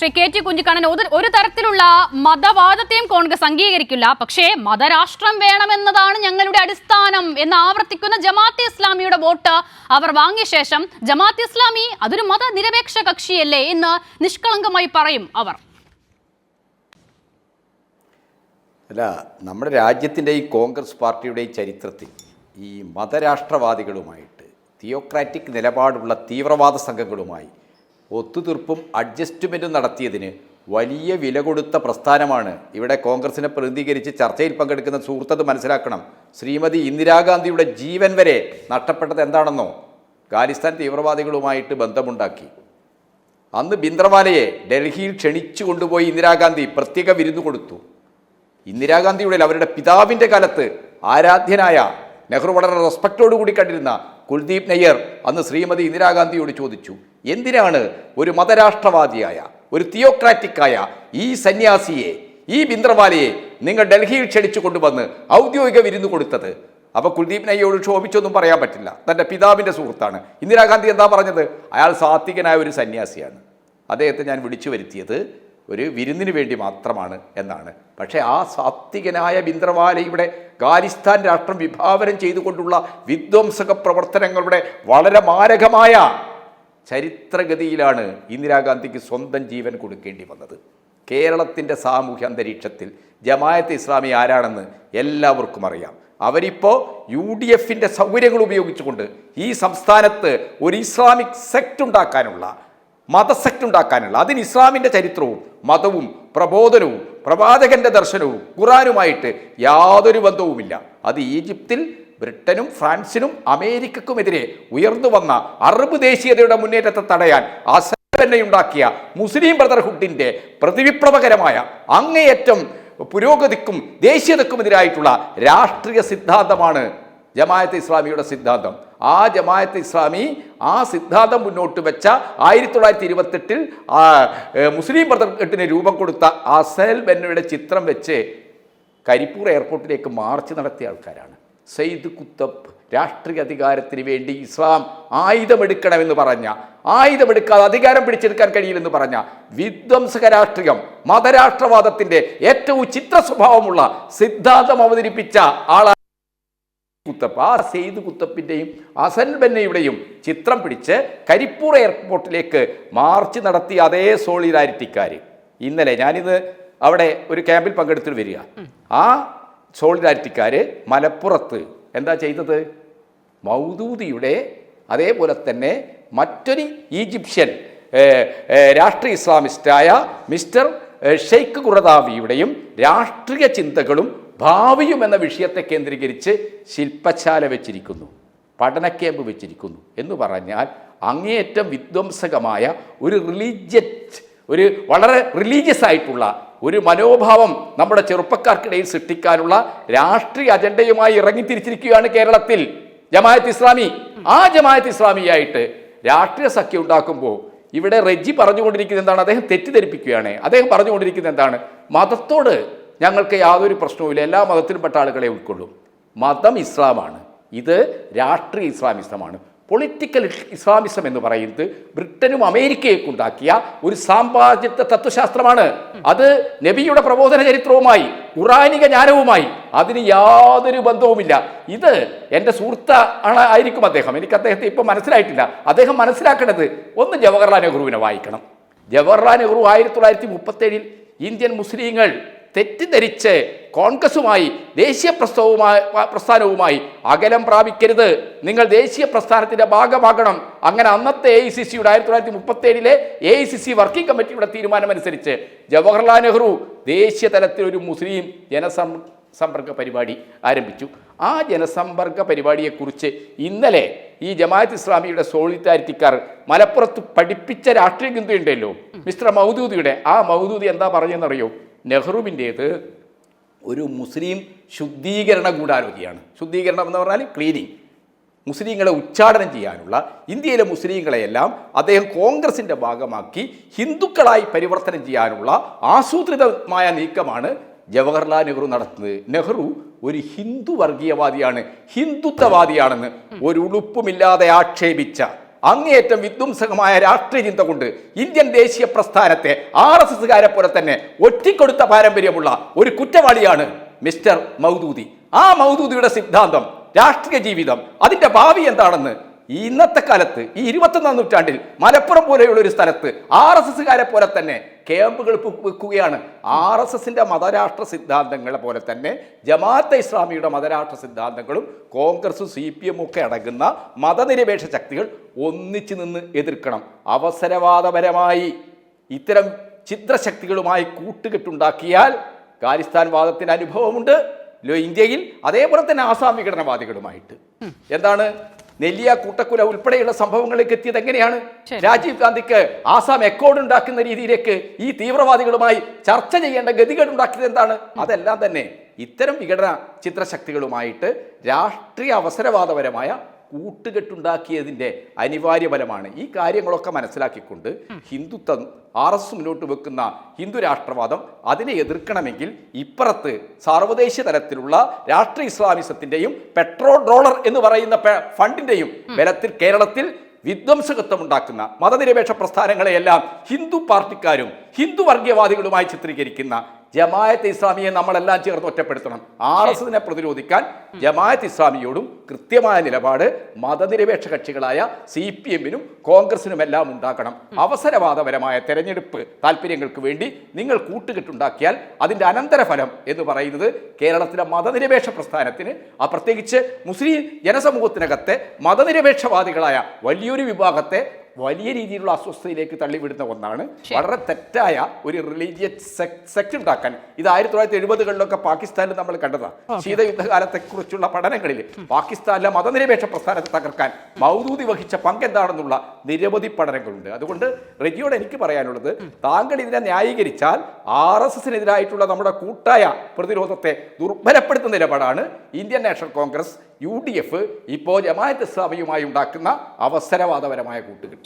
Shri K T Kunhikannan, ഒരു തരത്തിലുള്ള മതവാദത്തെയും കോൺഗ്രസ് അംഗീകരിക്കില്ല. പക്ഷേ മതരാഷ്ട്രം വേണമെന്നതാണ് ഞങ്ങളുടെ അടിസ്ഥാനം എന്ന് ആവർത്തിക്കുന്ന ജമാഅത്തെ ഇസ്ലാമിയുടെ വോട്ട് അവർ വാങ്ങിയ ശേഷം ജമാഅത്തെ ഇസ്ലാമി അതൊരു മതനിരപേക്ഷ കക്ഷിയല്ലേ എന്ന് നിഷ്കളങ്കമായി പറയും അവർ. അല്ല, നമ്മുടെ രാജ്യത്തിൻ്റെയും കോൺഗ്രസ് പാർട്ടിയുടെയും ചരിത്രത്തിൽ ഈ മതരാഷ്ട്രവാദികളുമായിട്ട് തിയോക്രാറ്റിക് നിലപാടുള്ള തീവ്രവാദ സംഘങ്ങളുമായി ഒത്തുതീർപ്പും അഡ്ജസ്റ്റ്മെൻറ്റും നടത്തിയതിന് വലിയ വില കൊടുത്ത പ്രസ്ഥാനമാണ്. ഇവിടെ കോൺഗ്രസിനെ പ്രതിനിധീകരിച്ച് ചർച്ചയിൽ പങ്കെടുക്കുന്ന സുഹൃത്തത് മനസ്സിലാക്കണം. ശ്രീമതി ഇന്ദിരാഗാന്ധിയുടെ ജീവൻ വരെ നഷ്ടപ്പെട്ടത് എന്താണെന്നോ? ഖാലിസ്ഥാൻ തീവ്രവാദികളുമായിട്ട് ബന്ധമുണ്ടാക്കി. അന്ന് ഭിന്ദ്രൻവാലയെ ഡൽഹിയിൽ ക്ഷണിച്ചു കൊണ്ടുപോയി ഇന്ദിരാഗാന്ധി പ്രത്യേക വിരുന്ന് കൊടുത്തു. ഇന്ദിരാഗാന്ധിയുടെ അവരുടെ പിതാവിൻ്റെ കാലത്ത് ആരാധ്യനായ നെഹ്റു വളരെ റെസ്പെക്റ്റോടുകൂടി കണ്ടിരുന്ന കുൽദീപ് നയ്യർ അന്ന് ശ്രീമതി ഇന്ദിരാഗാന്ധിയോട് ചോദിച്ചു, എന്തിനാണ് ഒരു മതരാഷ്ട്രവാദിയായ ഒരു തിയോക്രാറ്റിക്കായ ഈ സന്യാസിയെ, ഈ ഭിന്ദ്രൻവാലയെ നിങ്ങൾ ഡൽഹിയിൽ ക്ഷണിച്ചു കൊണ്ടുവന്ന് ഔദ്യോഗിക വിരുന്ന് കൊടുത്തത്? അപ്പോൾ കുൽദീപ് നയ്യരോട് ക്ഷോഭിച്ചൊന്നും പറയാൻ പറ്റില്ല. തൻ്റെ പിതാവിൻ്റെ സുഹൃത്താണ്. ഇന്ദിരാഗാന്ധി എന്താ പറഞ്ഞത്? അയാൾ സാത്വികനായ ഒരു സന്യാസിയാണ്, അദ്ദേഹത്തെ ഞാൻ വിളിച്ചു വരുത്തിയത് ഒരു വിരുന്നിന് വേണ്ടി മാത്രമാണ് എന്നാണ്. പക്ഷേ ആ സാത്വികനായ ഭിന്ദ്രൻവാലയുടെ ഖാലിസ്ഥാൻ രാഷ്ട്രം വിഭാവനം ചെയ്തുകൊണ്ടുള്ള വിധ്വംസക പ്രവർത്തനങ്ങളുടെ വളരെ മാരകമായ ചരിത്രഗതിയിലാണ് ഇന്ദിരാഗാന്ധിക്ക് സ്വന്തം ജീവൻ കൊടുക്കേണ്ടി വന്നത്. കേരളത്തിൻ്റെ സാമൂഹ്യ അന്തരീക്ഷത്തിൽ ജമാഅത്തെ ഇസ്ലാമി ആരാണെന്ന് എല്ലാവർക്കും അറിയാം. അവരിപ്പോൾ UDFൻ്റെ സൗകര്യങ്ങൾ ഉപയോഗിച്ചുകൊണ്ട് ഈ സംസ്ഥാനത്ത് ഒരു ഇസ്ലാമിക് സെക്ട് ഉണ്ടാക്കാനുള്ള, മതസെക്ട് ഉണ്ടാക്കാനുള്ള, അതിന് ഇസ്ലാമിൻ്റെ ചരിത്രവും മതവും പ്രബോധനവും പ്രവാചകന്റെ ദർശനവും ഖുറാനുമായിട്ട് യാതൊരു ബന്ധവുമില്ല. അത് ഈജിപ്തിൽ ബ്രിട്ടനും ഫ്രാൻസിനും അമേരിക്കക്കുമെതിരെ ഉയർന്നു വന്ന അറബ് ദേശീയതയുടെ മുന്നേറ്റത്തെ തടയാൻ ഉണ്ടാക്കിയ മുസ്ലിം ബ്രദർഹുഡിൻ്റെ പ്രതിവിപ്ലവകരമായ അങ്ങേയറ്റം പുരോഗതിക്കും ദേശീയതക്കുമെതിരായിട്ടുള്ള രാഷ്ട്രീയ സിദ്ധാന്തമാണ് ജമാഅത്തെ ഇസ്ലാമിയുടെ സിദ്ധാന്തം. ആ ജമാഅത്തെ ഇസ്ലാമി ആ സിദ്ധാന്തം മുന്നോട്ട് വെച്ച 1928 മുസ്ലിം ബ്രദർഹുഡിന് രൂപം കൊടുത്ത അസൽ ബന്നയുടെ ചിത്രം വെച്ച് കരിപ്പൂർ എയർപോർട്ടിലേക്ക് മാർച്ച് നടത്തിയ ആൾക്കാരാണ്. സയ്യിദ് കുത്തബ് രാഷ്ട്രീയ അധികാരത്തിന് വേണ്ടി ഇസ്ലാം ആയുധമെടുക്കണമെന്ന് പറഞ്ഞ, ആയുധമെടുക്കാതെ അധികാരം പിടിച്ചെടുക്കാൻ കഴിയില്ലെന്ന് പറഞ്ഞ വിധ്വംസക രാഷ്ട്രീയം, മതരാഷ്ട്രവാദത്തിൻ്റെ ഏറ്റവും ചിത്ര സ്വഭാവമുള്ള സിദ്ധാന്തം അവതരിപ്പിച്ച ആളാണ് കുത്തബ്. ആ സെയ്ദ് കുത്തബിൻ്റെയും അസൻ ബന്നയുടെയും ചിത്രം പിടിച്ച് കരിപ്പൂർ എയർപോർട്ടിലേക്ക് മാർച്ച് നടത്തിയ അതേ സോളിഡാരിറ്റിക്കാർ ഇന്നലെ, ഞാനിത് അവിടെ ഒരു ക്യാമ്പിൽ പങ്കെടുത്തിട്ട് വരിക, ആ സോളിഡാരിറ്റിക്കാർ മലപ്പുറത്ത് എന്താ ചെയ്തത്? മൗദൂദിയുടെ അതേപോലെ തന്നെ മറ്റൊരു ഈജിപ്ഷ്യൻ രാഷ്ട്രീയ ഇസ്ലാമിസ്റ്റായ മിസ്റ്റർ ഷെയ്ഖ് ഖുറദാവിയുടെയും രാഷ്ട്രീയ ചിന്തകളും ഭാവിയും എന്ന വിഷയത്തെ കേന്ദ്രീകരിച്ച് ശില്പശാല വെച്ചിരിക്കുന്നു, പഠന ക്യാമ്പ് വെച്ചിരിക്കുന്നു എന്ന് പറഞ്ഞാൽ അങ്ങേയറ്റം വിധ്വംസകമായ ഒരു ഒരു വളരെ റിലീജിയസ് ആയിട്ടുള്ള ഒരു മനോഭാവം നമ്മുടെ ചെറുപ്പക്കാർക്കിടയിൽ സൃഷ്ടിക്കാനുള്ള രാഷ്ട്രീയ അജണ്ടയുമായി ഇറങ്ങിത്തിരിച്ചിരിക്കുകയാണ് കേരളത്തിൽ ജമാഅത്ത് ഇസ്ലാമി. ആ ജമാഅത്ത് ഇസ്ലാമിയായിട്ട് രാഷ്ട്രീയ സഖ്യം ഉണ്ടാക്കുമ്പോൾ ഇവിടെ റെജി പറഞ്ഞുകൊണ്ടിരിക്കുന്നത് എന്താണ്? അദ്ദേഹം തെറ്റിദ്ധരിപ്പിക്കുകയാണ്. അദ്ദേഹം പറഞ്ഞുകൊണ്ടിരിക്കുന്നത് എന്താണ്? മതത്തോട് ഞങ്ങൾക്ക് യാതൊരു പ്രശ്നവുമില്ല, എല്ലാ മതത്തിലും പെട്ട ആളുകളെ ഉൾക്കൊള്ളും. മതം ഇസ്ലാമാണ്, ഇത് രാഷ്ട്രീയ ഇസ്ലാമിസമാണ്. പൊളിറ്റിക്കൽ ഇസ്ലാമിസം എന്ന് പറയുന്നത് ബ്രിട്ടനും അമേരിക്കയൊക്കെ ഉണ്ടാക്കിയ ഒരു സാമ്രാജ്യത്വ തത്വശാസ്ത്രമാണ്. അത് നബിയുടെ പ്രബോധന ചരിത്രവുമായി ഖുറാനിക ജ്ഞാനവുമായി അതിന് യാതൊരു ബന്ധവുമില്ല. ഇത് എൻ്റെ ആയിരിക്കും അദ്ദേഹം, എനിക്ക് അദ്ദേഹത്തെ ഇപ്പോൾ മനസ്സിലായിട്ടില്ല. അദ്ദേഹം മനസ്സിലാക്കേണ്ടത് ഒന്ന്, ജവഹർലാൽ നെഹ്റുവിനെ വായിക്കണം. ജവഹർലാൽ നെഹ്റു 1937 ഇന്ത്യൻ മുസ്ലിങ്ങൾ തെറ്റിദ്ധരിച്ച് കോൺഗ്രസുമായി, ദേശീയ പ്രസ്ഥാനവുമായി അകലം പ്രാപിക്കരുത്, നിങ്ങൾ ദേശീയ പ്രസ്ഥാനത്തിൻ്റെ ഭാഗമാകണം. അങ്ങനെ അന്നത്തെ AICC 1937 AICC വർക്കിംഗ് കമ്മിറ്റിയുടെ തീരുമാനമനുസരിച്ച് ജവഹർലാൽ നെഹ്റു ദേശീയ തലത്തിൽ ഒരു മുസ്ലിം ജനസമ്പർക്ക പരിപാടി ആരംഭിച്ചു. ആ ജനസമ്പർക്ക പരിപാടിയെക്കുറിച്ച് ഇന്നലെ ഈ ജമാഅത്ത് ഇസ്ലാമിയുടെ സോളിഡാരിറ്റിക്കാർ മലപ്പുറത്ത് പഠിപ്പിച്ച രാഷ്ട്രീയ ചിന്തയുണ്ടല്ലോ മിസ്റ്റർ മൗദൂദിയുടെ, ആ മൗദൂദി എന്താ പറഞ്ഞതെന്നറിയോ? നെഹ്റുവിൻ്റേത് ഒരു മുസ്ലിം ശുദ്ധീകരണ ഗൂഢാലോചനയാണ്. ശുദ്ധീകരണം എന്ന് പറഞ്ഞാൽ ക്ലീനിങ്, മുസ്ലിങ്ങളെ ഉച്ചാടനം ചെയ്യാനുള്ള, ഇന്ത്യയിലെ മുസ്ലിങ്ങളെയെല്ലാം അദ്ദേഹം കോൺഗ്രസിൻ്റെ ഭാഗമാക്കി ഹിന്ദുക്കളായി പരിവർത്തനം ചെയ്യാനുള്ള ആസൂത്രിതമായ നീക്കമാണ് ജവഹർലാൽ നെഹ്റു നടത്തുന്നത്. നെഹ്റു ഒരു ഹിന്ദു വർഗീയവാദിയാണ്, ഹിന്ദുത്വവാദിയാണെന്ന് ഒരു ഉളുപ്പുമില്ലാതെ ആക്ഷേപിച്ച അങ്ങേയറ്റം വിധ്വംസകമായ രാഷ്ട്രീയ ചിന്ത കൊണ്ട് ഇന്ത്യൻ ദേശീയ പ്രസ്ഥാനത്തെ RSSകാരെ പോലെ തന്നെ ഒറ്റിക്കൊടുത്ത പാരമ്പര്യമുള്ള ഒരു കുറ്റവാളിയാണ് മിസ്റ്റർ മൗദൂദി. ആ മൗദൂദിയുടെ സിദ്ധാന്തം, രാഷ്ട്രീയ ജീവിതം, അതിൻ്റെ ഭാവി എന്താണെന്ന് ഇന്നത്തെ കാലത്ത് ഈ 21ാം നൂറ്റാണ്ടിൽ മലപ്പുറം പോലെയുള്ള ഒരു സ്ഥലത്ത് RSSകാരെ പോലെ തന്നെ ക്യാമ്പുകൾ വെക്കുകയാണ്. RSSന്റെ മതരാഷ്ട്ര സിദ്ധാന്തങ്ങളെ പോലെ തന്നെ ജമാഅത്തെ ഇസ്ലാമിയുടെ മതരാഷ്ട്ര സിദ്ധാന്തങ്ങളും കോൺഗ്രസും CPM ഒക്കെ അടങ്ങുന്ന മതനിരപേക്ഷ ശക്തികൾ ഒന്നിച്ചു നിന്ന് എതിർക്കണം. അവസരവാദപരമായി ഇത്തരം ചിത്രശക്തികളുമായി കൂട്ടുകെട്ടുണ്ടാക്കിയാൽ ഖാലിസ്ഥാൻ വാദത്തിന് അനുഭവമുണ്ട് ഇന്ത്യയിൽ, അതേപോലെ തന്നെ ആസാം വിഘടനവാദികളുമായിട്ട്. എന്താണ് നെല്ലിയ കൂട്ടക്കുല ഉൾപ്പെടെയുള്ള സംഭവങ്ങളിലേക്ക് എത്തിയത് എങ്ങനെയാണ്? രാജീവ് ഗാന്ധിക്ക് ആസാം അക്കോർഡ് ഉണ്ടാക്കുന്ന രീതിയിലേക്ക് ഈ തീവ്രവാദികളുമായി ചർച്ച ചെയ്യേണ്ട ഗതികേട് ഉണ്ടാക്കിയത് എന്താണ്? അതെല്ലാം തന്നെ ഇത്തരം വിഘടന ചിത്രശക്തികളുമായിട്ട് രാഷ്ട്രീയ അവസരവാദപരമായ കൂട്ടുകെട്ടുണ്ടാക്കിയതിൻ്റെ അനിവാര്യ ഫലമാണ്. ഈ കാര്യങ്ങളൊക്കെ മനസ്സിലാക്കിക്കൊണ്ട് ഹിന്ദുത്വം RSS മുന്നോട്ട് വെക്കുന്ന ഹിന്ദു രാഷ്ട്രവാദം അതിനെ എതിർക്കണമെങ്കിൽ ഇപ്പുറത്ത് സാർവദേശീയ തലത്തിലുള്ള രാഷ്ട്രീയ ഇസ്ലാമിസത്തിൻ്റെയും പെട്രോൾ ഡോളർ എന്ന് പറയുന്ന ഫണ്ടിൻ്റെയും ബലത്തിൽ കേരളത്തിൽ വിധ്വംസകത്വം ഉണ്ടാക്കുന്ന മതനിരപേക്ഷ പ്രസ്ഥാനങ്ങളെയെല്ലാം ഹിന്ദു പാർട്ടിക്കാരും ഹിന്ദു വർഗീയവാദികളുമായി ചിത്രീകരിക്കുന്ന ജമാഅത്തെ ഇസ്ലാമിയെ നമ്മളെല്ലാം ചേർന്ന് ഒറ്റപ്പെടുത്തണം. RSSനെ പ്രതിരോധിക്കാൻ ജമാഅത്ത് ഇസ്ലാമിയോടും കൃത്യമായ നിലപാട് മതനിരപേക്ഷ കക്ഷികളായ CPMനും കോൺഗ്രസിനുമെല്ലാം ഉണ്ടാക്കണം. അവസരവാദപരമായ തെരഞ്ഞെടുപ്പ് താല്പര്യങ്ങൾക്ക് വേണ്ടി നിങ്ങൾ കൂട്ടുകെട്ടുണ്ടാക്കിയാൽ അതിൻ്റെ അനന്തരഫലം എന്ന് പറയുന്നത് കേരളത്തിലെ മതനിരപേക്ഷ പ്രസ്ഥാനത്തിന്, പ്രത്യേകിച്ച് മുസ്ലിം ജനസമൂഹത്തിനകത്തെ മതനിരപേക്ഷവാദികളായ വലിയൊരു വിഭാഗത്തെ വലിയ രീതിയിലുള്ള അസ്വസ്ഥതയിലേക്ക് തള്ളിവിടുന്ന ഒന്നാണ്. വളരെ തെറ്റായ ഒരു റിലീജിയസ് സെക്ട് ഉണ്ടാക്കാൻ ഇത് 1970കളിലൊക്കെ പാകിസ്ഥാനിൽ നമ്മൾ കണ്ടതാണ്. ശീതയുദ്ധകാലത്തെക്കുറിച്ചുള്ള പഠനങ്ങളിൽ പാകിസ്ഥാനിലെ മതനിരപേക്ഷ പ്രസ്ഥാനത്തെ തകർക്കാൻ മൗദൂദി വഹിച്ച പങ്കെന്താണെന്നുള്ള നിരവധി പഠനങ്ങളുണ്ട്. അതുകൊണ്ട് റെജിയോട് എനിക്ക് പറയാനുള്ളത്, താങ്കൾ ഇതിനെ ന്യായീകരിച്ചാൽ RSSനെതിരായിട്ടുള്ള നമ്മുടെ കൂട്ടായ പ്രതിരോധത്തെ ദുർബലപ്പെടുത്തുന്ന നിലപാടാണ് ഇന്ത്യൻ നാഷണൽ കോൺഗ്രസ് UDF ഇപ്പോൾ ജമാഅത്ത് ഇസ്ലാമിയുമായി ഉണ്ടാക്കുന്ന അവസരവാദപരമായ കൂട്ടുകെട്ട്.